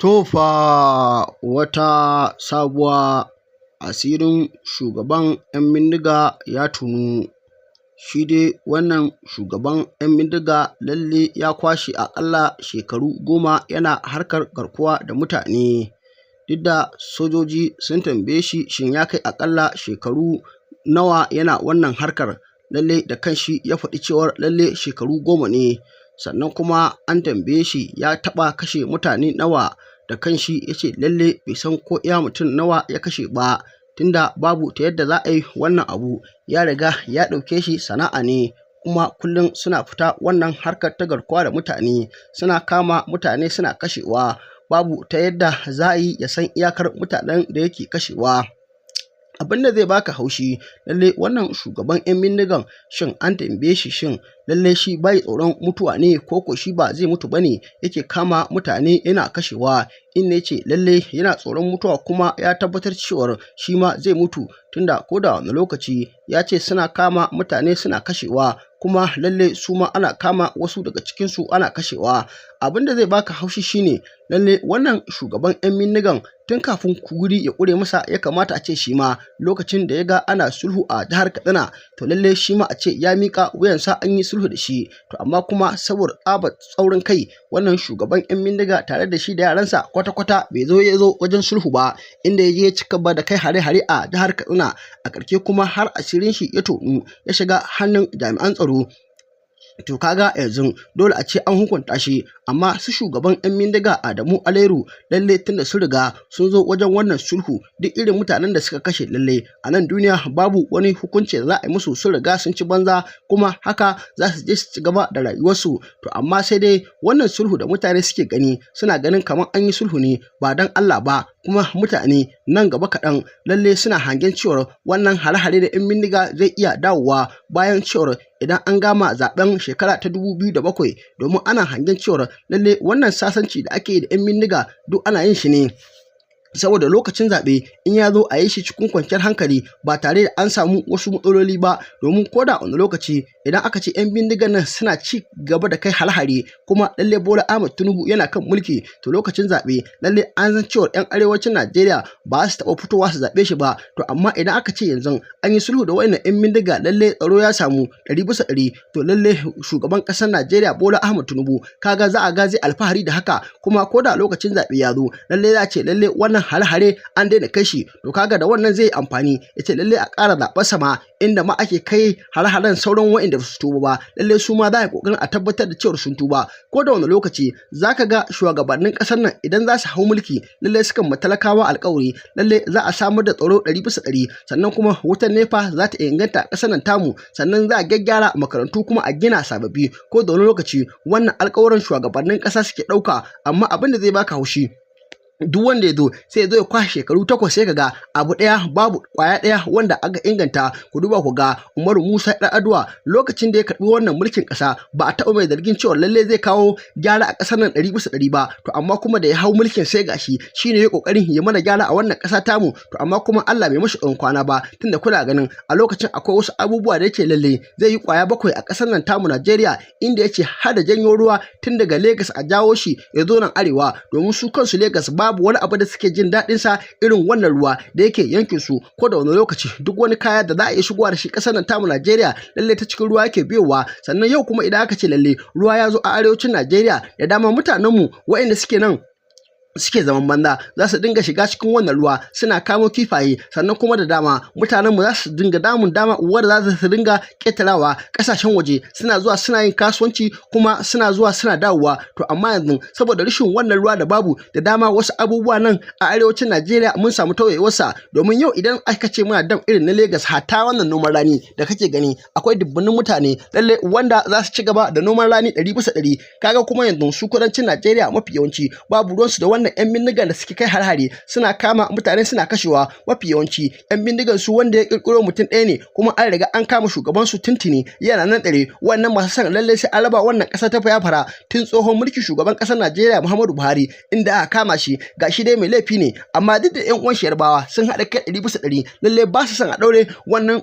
To fa wata sabuwa asirin shugaban 'yan bindiga ya tonu. Shi dai wannan shugaban 'yan bindiga lalle ya kwashe aƙalla shekaru 10 yana harkar garkuwa da mutane. Duk da sojoji sun tambaye shi shin ya kai aƙalla shekaru nawa yana wannan harkar, lalle da kanshi ya faɗi cewar lalle shekaru 10 ne. Sannan kuma an tambaye shi ya taɓa kashe mutane nawa, da kanshi ya ce lalle bai san ko iya mutum nawa ya kashe ba, tunda babu ta yadda za a yi wannan abu ya riga ya ɗauke shi sana'a ne, kuma kullum suna fita wannan harkar ta garkuwa da mutane, suna kama mutane suna kashewa, babu ta yadda za a yi ya san iyakar mutanen da yake kashewa. Abin da zai baka haushi, lalle wannan shugaban 'yan bindigan shin an tambaye shi shin lalle shi bai tsoron mutuwa ne ko shi ba zai mutu bane yake kama mutane yana kashewa, inda yace lalle yana tsoron mutuwa kuma ya tabbatar cewar shi ma zai mutu, tunda ko da wani lokaci ya ce suna kama mutane suna kashewa, kuma lalle su ma ana kama wasu daga cikinsu ana kashewa. Abin da zai baka haushi shine lalle wannan shugaban 'yan bindigan tun kafin kuri ya ƙure masa ya kamata a ce shi ma lokacin da ya ga ana sulhu a jihar Katsina, to lalle shi ma a ce ya miƙa wuyansa an yi sulhu da shi. To amma kuma saboda tsabar tsaurin kai, wannan shugaban 'yan bindiga tare da shi da yaransa kwata-kwata bai zo wajen sulhu ba, inda ya je ya ci gaba da kai hare-hare a jihar Katsina, a ƙarshe kuma har asirin shi ya tonu ya shiga hannun jami'an tsaro. To kaga yanzu dole a ce an hukunta shi, amma su shugaban 'yan bindiga Adamu Aleru lalle tunda sun riga sun zo wajen wannan sulhu, duk irin mutanen da suka kashe lalle a nan duniya babu wani hukunci da za a yi musu, sun riga sun ci banza, kuma haka za su je su ci gaba da rayuwarsu. To amma sai dai wannan sulhu da mutane suke gani, suna ganin kamar an yi sulhu ne ba don Allah ba, kuma mutane nan gaba kaɗan lalle suna hangen cewar wannan hare-hare da 'yan bindiga zai iya dawowa bayan cewar idan an gama zaben shekara ta 2007, domin ana hangen cewar lalle wannan sasanci da ake yi da 'yan bindiga duk ana yin shi ne saboda lokacin zaɓe in ya zo a yi shi cikin kwanciyar hankali ba tare da an samu wasu matsaloli ba, domin ko da wani lokaci idan aka ce 'yan bindigan nan suna ci gaba da kai hare-hare kuma lalle Bola Ahmed Tinubu yana kan mulki, to lokacin zaɓe lalle an san cewa 'yan arewacin Najeriya ba su taɓa fitowa su zaɓe shi ba. To amma idan aka ce yanzu an yi sulhu da wayannan 'yan bindiga, lalle tsaro ya samu 100%, to lalle shugaban ƙasar Najeriya Bola Ahmed Tinubu kaga za a ga zai alfahari da haka, kuma ko da lokacin zaɓe ya zo lalle za a ce lalle wannan hare-hare an daina kai shi. To kaga da wannan zai amfani ya ce lalle a ƙara zaɓar sama, inda ma ake kai hare-haren sauran wa'inda ba su tuba ba, lalle su ma za a yi ƙoƙarin a tabbatar da cewar sun tuba. Ko da wani lokaci za ka ga shugabannin ƙasar nan idan za su hau mulki lalle sukan matalakawa alƙawari, lalle za a samar da tsaro 100%, sannan kuma wutar nefa za ta inganta ƙasar nan tamu, sannan za a gyaggyara makarantu kuma a gina sababbi. Ko da wani lokaci wannan alƙawarin shugabannin ƙasa suke ɗauka, amma abin da zai baka haushi, duk wanda ya zo sai ya zo ya kwashe shekaru 8, sai kaga abu ɗaya babu ƙwaya ɗaya wanda aka inganta. Ku duba ku ga Umaru Musa Yar'adua lokacin da ya karɓi wannan mulkin ƙasa, ba a taɓa mai zargin cewa lalle zai kawo gyara a ƙasar nan 100% ba. To amma kuma da ya hau mulkin sai gashi shine ya ƙoƙarin ya mana gyara a wannan ƙasa tamu. To amma kuma Allah bai mashi ɗan kwana ba, tunda kuna ganin a lokacin akwai wasu abubuwa da yake lalle zai yi ƙwaya 7 a ƙasar nan tamu Najeriya, inda yace har da janyo ruwa tun daga Legas a jawo shi ya zo nan arewa, domin su kansu Legas babu wani abu da suke jin daɗin sa irin wannan ruwa da yake yankin su. Ko da wani lokaci duk wani kaya da za a iya shigowa da shi ƙasar nan tamu Najeriya lalle ta cikin ruwa yake biyowa. Sannan yau kuma idan aka ce lalle ruwa ya zo a arewacin Najeriya, da dama mutanenmu waɗanda suke nan suke zaman banza za su dinga shiga cikin wannan ruwa suna kamo kifaye, sannan kuma da dama mutanenmu za su dinga dama uwar za su dinga ƙetarawa ƙasashen waje, suna zuwa suna yin kasuwanci kuma suna zuwa suna dawowa. To amma yanzu saboda rashin wannan ruwa da babu, da dama wasu abubuwa nan a arewacin Najeriya mun samu tauyewarsa, domin yau idan aka ce muna dam irin na Legas, hatta wannan noman rani da kake gani akwai dubbunin mutane lalle wanda za su ci gaba da noman rani 100%. Kaga kuma yanzu su kudancin Najeriya mafi yawanci babu ruwansu da wannan 'yan bindigan da suke kai hare-hare, suna kama mutane suna kashewa. Mafi yawanci 'yan bindigan su wanda ya kirkiro mutum ɗaya ne, kuma an riga an kama shugaban su tuntuni yana nan tsare. Wannan masu san lalle sai an raba wannan ƙasa ta fara tun tsohon mulkin shugaban ƙasar Najeriya Muhammadu Buhari, inda aka kama shi gashi dai mai laifi ne, amma duk da 'yan uwan shi Yarbawa sun haɗa kai 100%, lalle ba su son a ɗaure wannan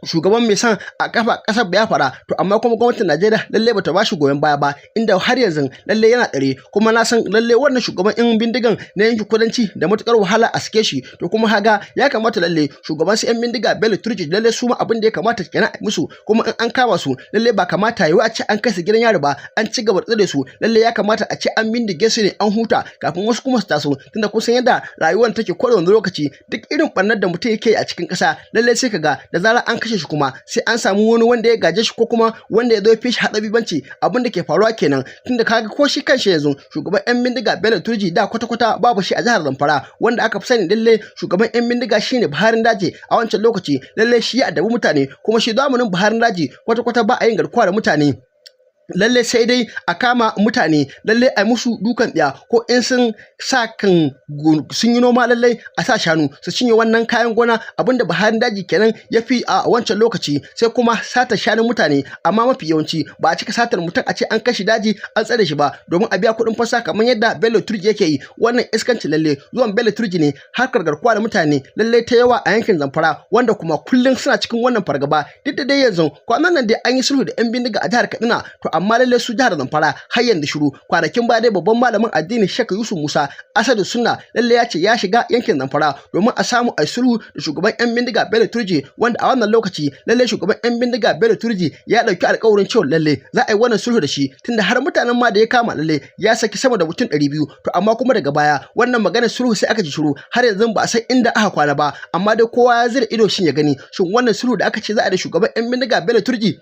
shugaban mai son a kafa kasar Biafra to amma kuma gwamnatin Najeriya lalle bata bashi goyon baya ba inda har yanzu lalle yana tsare kuma na san lalle wannan shugaban yan bindigan na yankin kudanci da matukar wahala a sake shi to kuma haga ya kamata lalle shugaban su yan bindiga Bello Turji lalle su ma abin da ya kamata kenan musu kuma in an kama su lalle ba kamata yayi a ce an kai su gidan yari ba an ci gaba da tsare su lalle ya kamata a ce an bindige su ne an huta kafin wasu kuma su taso tunda kun san yadda rayuwar take kowane lokaci duk irin barnar da mutum yake a cikin kasa lalle sai kaga da zarar an kashe shi kuma sai an samu wani wanda ya gaje shi ko kuma wanda ya zo ya fi shi hatsabibanci abin da ke faruwa kenan tunda kaga ko shi kanshi yanzu shugaban yan bindiga Bello Turji da kwata-kwata babu shi a jihar Zamfara wanda aka fi sani lalle shugaban yan bindiga shine Buharin Daji a wancan lokaci lalle shi ya addabi mutane kuma shi zamanin Buharin Daji kwata-kwata ba a yin garkuwa da mutane lalle sai dai a kama mutane lalle a musu dukan ɗaya ko in sun sa kan sun yi noma lalle a sa shanu su cinye wannan kayan gona abinda Buharin Daji kenan ya fi a wancan lokaci sai kuma sata shanun mutane amma mafi yawanci ba a cika satar mutum a ce an kashi daji an tsare shi ba domin a biya kuɗin fasa kamar yadda Bello Turji yake yi wannan iskanci lalle zuwan Bello Turji ne harkar garkuwa da mutane lalle ta yawa a yankin Zamfara wanda kuma kullum suna cikin wannan fargaba duk da dai yanzu kwanan nan dai an yi sulhu da yan bindiga a jihar Kaduna to amma lalle su jihar Zamfara har yanzu shiru kwanakin baya dai babban malamin addini Sheikh Yusuf Musa Asadu Sunna lalle ya ce ya shiga yankin Zamfara domin a samu a sulhu da shugaban yan bindiga Bello Turji wanda a wannan lokaci lalle shugaban yan bindiga Bello Turji ya dauki alƙawarin cewa lalle za a yi wannan sulhu da shi tunda har mutanen ma da ya kama lalle ya saki sama da mutum 200 to amma kuma daga baya wannan maganar sulhu sai aka ji shiru har yanzu ba a san inda aka kwana ba amma dai kowa ya zira ido shin ya gani shin wannan sulhu da aka ce za a yi da shugaban yan bindiga Bello Turji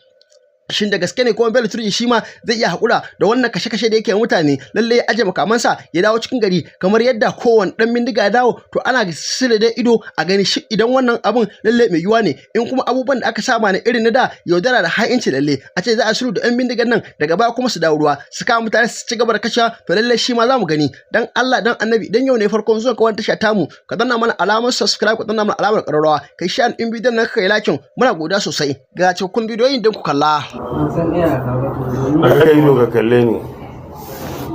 shin da gaske ne kuma Bello Turji shi ma zai iya haƙura da wannan kashe-kashe da yake mutane lalle ya aje makamansa ya dawo cikin gari kamar yadda kowane ɗan bindiga ya dawo to ana sire da ido a gani shi idan wannan abun lalle mai yiwuwa ne in kuma abubuwan da aka saba ne irin na da yaudara da ha'inci lalle a ce za a sulhu da ɗan bindigan nan daga baya kuma su dawo ruwa su kama mutane su ci gaba da kashewa to lalle shi ma za mu gani dan Allah dan Annabi dan yau ne farkon zuwa ka wannan tasha tamu ka danna mana alamar subscribe ka danna mana alamar ƙararrawa kai share ɗin bidiyon nan ka kai like muna godiya sosai ga cikakkun bidiyoyin don ku kalla. A kai ido ka kalle ni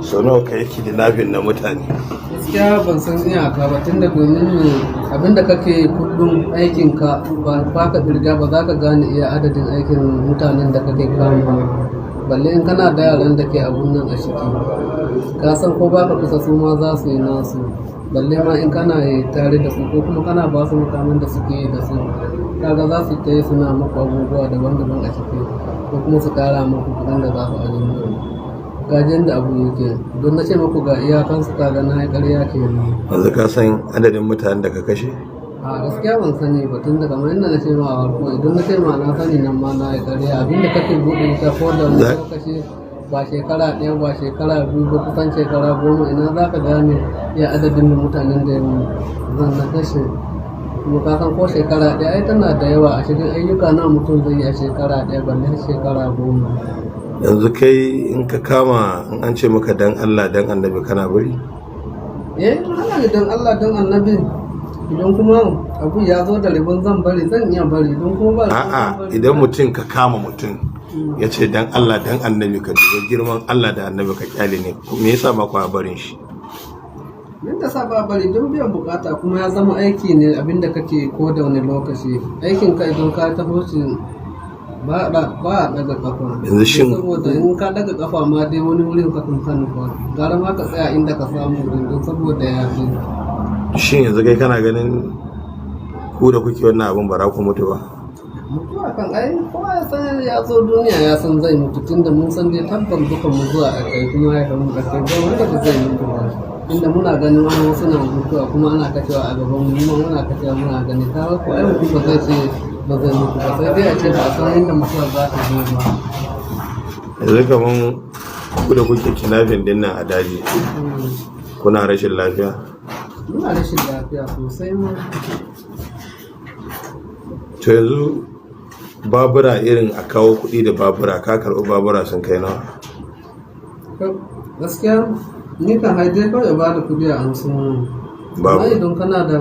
sau nawa ka yi kidnapping na mutane. Gaskiya ban san iyaka ba tunda domin ne abinda kake kullum aikinka ba ka birga ba za ka gane iya adadin aikin mutanen da kake kama balle in kana da yaran da ke abun nan a ciki ka san ko baka kusa su ma za su yi nasu balle ma in kana tare da su ko kuma kana ba su mutanen da suke yi da su kaga za su ta yi suna maka abubuwa daban-daban a ciki ko kuma su kara maku kuɗin da za su ajiye gajin da abu yake don na ce maku ga iyakansu kaga na ƙarya ke yanzu ka san adadin mutanen da ka kashe? A gaskiya ban sani ba tun da kamar yadda na ce ma a farko idan na ce ma na sani nan ma na ƙarya abinda kake buɗe ita ko da wani kashe ba shekara ɗaya ba shekara biyu ba kusan shekara 10 ina za ka gane iya adadin da mutanen da zan na kashe kuma ka san ko shekara ɗaya ai tana da yawa a cikin ayyuka na mutum zai yi a shekara ɗaya balle shekara 10. Yanzu kai in ka kama in an ce maka dan Allah dan annabi kana bari? Ana ne dan Allah dan annabi idan kuma abu ya zo da ribon zan bari zan iya bari don kuma ba a'a idan mutum ka kama mutum ya ce dan Allah dan annabi ka duba girman Allah da annabi ka kyale ne me yasa ba ku barin shi? Yadda sa ba bari don biyan bukata kuma ya zama aiki ne abinda kake ko da wani lokaci aikin ka idan ka taho shi ba a daga kafa yanzu shin saboda in ka daga kafa ma dai wani wurin ka kan fa gara ma ka tsaya inda ka samu don saboda ya fi shin yanzu kai kana ganin ku da kuke wannan abin bara ku mutu ba? Mutuwa kan ai kowa ya san ya zo duniya ya san zai mutu tunda mun san dai tabbar dukan mu zuwa a kai kuma ya kamu da kai ba wanda ba zai mutu ba inda muna ganin wani wasu na mutuwa kuma ana kashewa a gaban mu kuma muna kashewa muna gani ta ko ai mutum ba zai ce ba zai mutu ba sai dai a ce ba san inda mutuwa za ta zo ba. Yanzu kaman ku da kuke kinafin din nan a daji kuna rashin lafiya? Muna rashin lafiya sosai ma. To yanzu babura irin a kawo kuɗi da babura ka karɓi babura sun kai nawa? Gaskiya ni kan haidai kawai ba da kuɗi a amsun amma idan kana da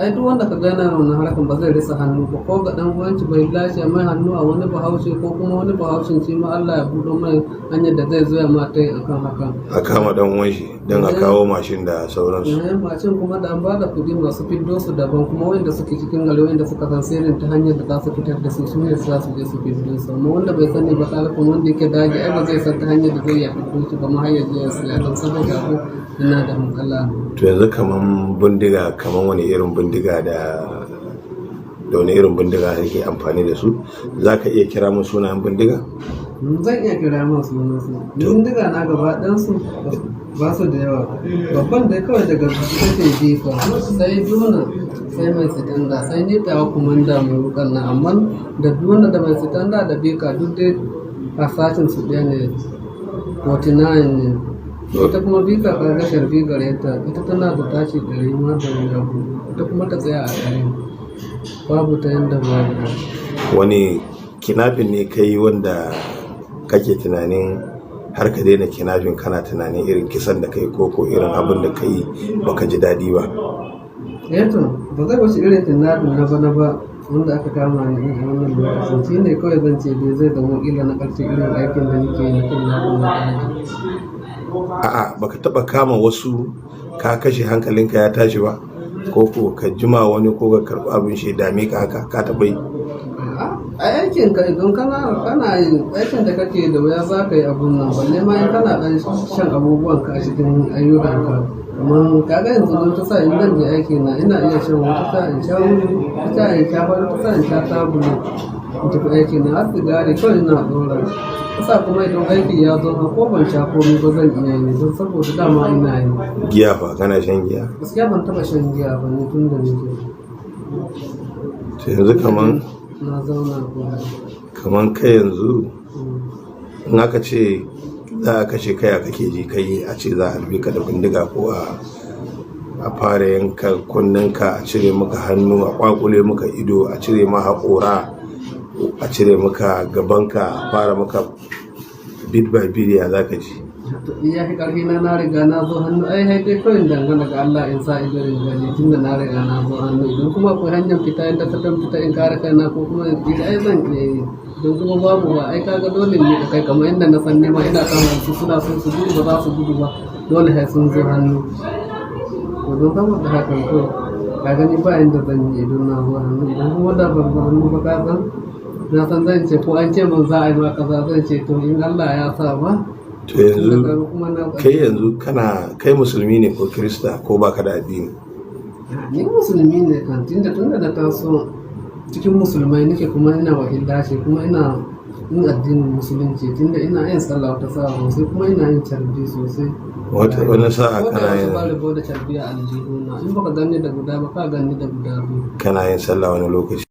ai duk wanda ka gana wannan harkan ba zai rasa hannu ba, ko ga dan uwanci bai lashe mai hannu a wani bahaushe ko kuma wani bahaushen shi ma Allah ya buɗo mai hanyar da zai zo ya mata akan haka a kama dan uwan shi dan a kawo mashin da sauransu. Mashin kuma da an ba da kuɗi masu fiddo su daban, kuma wanda suke cikin gari wanda suka san sirrin ta hanyar da za su fitar da su ne za su je su fiddo su, amma wanda bai sani ba kaga kuma wanda yake daji ai ba zai san ta hanyar da zai ya fiddo shi ba ma har ya je ya siya don saboda abu yana da matsala. To yanzu kaman bindiga, kaman wani irin bindiga da wani irin bindiga kake amfani da su, za ka iya kira mun sunayen bindiga? Zan iya kira mun sunansu. Bindiga na gaba ɗansu ba su da yawa, babban da kawai daga take jifa sai duna sai mai sitanda sai ni tawa kumanda mai wukan na, amma da duna da mai sitanda da bika duk dai a sashin su ɗaya ne 49 ne. Ita kuma bika kaga sharbi gare ta, ita tana da tashi 100 ma da yabu, ita kuma ta tsaya a 100, babu ta yanda babu. Wani kinafin ne kai wanda kake tunanin har ka daina kinafin kana tunanin irin kisan da kai ko irin abin da kai baka ji daɗi ba? To ba zai wace irin kinafin na bana ba wanda aka kama ni a wannan lokacin, shi ne kawai zan ce dai zai zama ƙila na ƙarshe irin aikin da nake yi na kinafin na daji. A'a, baka taba kama wasu ka kashe hankalinka ya tashi ba, ko ka jima wani ko ka karɓi abin shi dame ka haka ka taɓa yi? A aikin ka idan kana yin aikin da kake da wuya za ka yi abun nan, balle ma in kana ɗan shan abubuwan ka a cikin ayyukan ka, amma kaga yanzu don ta sa in zan je aiki na ina iya shan wata sa in sha wuri, ta in sha wani ta sa in sha sabulu in tafi aiki na, har sigari kawai ina ɗora. Kasa kuma idan aiki ya zo ko ban sha komai ba zan iya yi don saboda dama ina yi. Giya fa kana shan giya? Gaskiya ban taba shan giya ba ne tun da nake. To yanzu kaman na zauna kuma. Kaman kai yanzu in aka ce za a kashe kai a kake ji kai a ce za a harbe ka da bindiga ko a fara yanka kunninka, a cire maka hannu, a kwakule maka ido, a cire ma haƙora, a cire maka gabanka, a fara maka bit by bit, ya za ka ji? Iya fi ƙarfi na riga na zo hannu, ai dai kawai dangane ga Allah in sa ido gani tun da na riga na zo hannu, idan kuma akwai hanyar fita inda ta dan fita in kare kaina ko kuma in fita ai zan iya yi, don kuma babu ba ai kaga dole ne ka kai kamar inda na san nema ina kama su suna son su gudu ba za su gudu ba, dole sai sun zo hannu. To don saboda haka to ka gani ba inda zan yi idan na zo hannu, idan kuma da ban zo hannu ba ka san na san zan ce ko an ce man za a yi ma kaza zan ce to in Allah ya sa ba. To yanzu kai yanzu kai musulmi ne ko kirista ko baka da addini? Ni musulmi ne kan, tunda na taso cikin musulmai nake, kuma ina wakilta shi, kuma ina yin addinin musulunci, tunda ina yin sallah wata sa'a sosai, kuma ina yin carbi sosai. Wani sa'a kana yin? Ba da carbi a aljihuna, in baka gani da guda ba ka gani da guda biyu. Kana yin sallah wani lokaci?